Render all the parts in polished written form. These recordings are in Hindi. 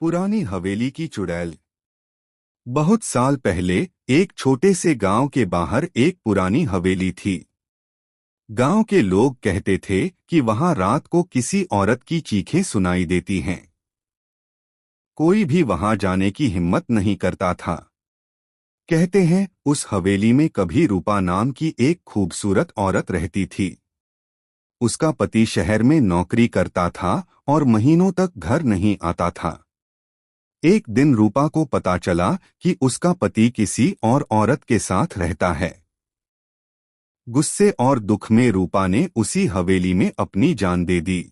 पुरानी हवेली की चुड़ैल। बहुत साल पहले एक छोटे से गांव के बाहर एक पुरानी हवेली थी। गांव के लोग कहते थे कि वहां रात को किसी औरत की चीखें सुनाई देती हैं। कोई भी वहां जाने की हिम्मत नहीं करता था। कहते हैं उस हवेली में कभी रूपा नाम की एक खूबसूरत औरत रहती थी। उसका पति शहर में नौकरी करता था और महीनों तक घर नहीं आता था। एक दिन रूपा को पता चला कि उसका पति किसी और औरत के साथ रहता है। गुस्से और दुख में रूपा ने उसी हवेली में अपनी जान दे दी।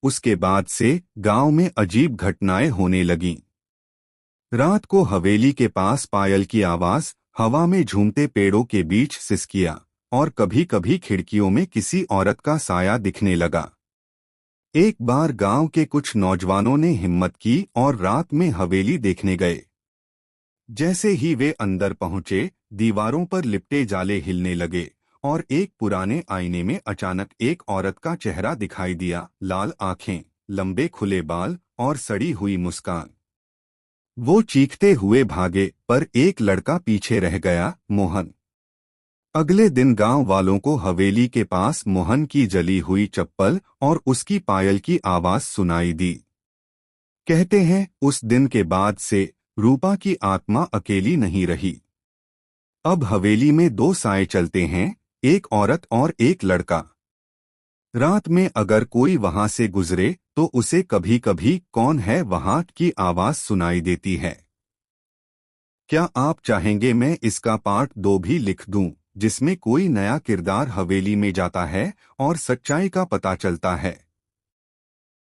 उसके बाद से गांव में अजीब घटनाएं होने लगीं। रात को हवेली के पास पायल की आवाज, हवा में झूमते पेड़ों के बीच सिसकियां और कभी-कभी खिड़कियों में किसी औरत का साया दिखने लगा। एक बार गांव के कुछ नौजवानों ने हिम्मत की और रात में हवेली देखने गए। जैसे ही वे अंदर पहुंचे, दीवारों पर लिपटे जाले हिलने लगे और एक पुराने आईने में अचानक एक औरत का चेहरा दिखाई दिया। लाल आंखें, लंबे खुले बाल और सड़ी हुई मुस्कान। वो चीखते हुए भागे, पर एक लड़का पीछे रह गया, मोहन। अगले दिन गांव वालों को हवेली के पास मोहन की जली हुई चप्पल और उसकी पायल की आवाज सुनाई दी। कहते हैं उस दिन के बाद से रूपा की आत्मा अकेली नहीं रही। अब हवेली में दो साए चलते हैं, एक औरत और एक लड़का। रात में अगर कोई वहां से गुजरे तो उसे कभी कभी कौन है वहां की आवाज सुनाई देती है। क्या आप चाहेंगे मैं इसका पार्ट 2 भी लिख दूं, जिसमें कोई नया किरदार हवेली में जाता है और सच्चाई का पता चलता है?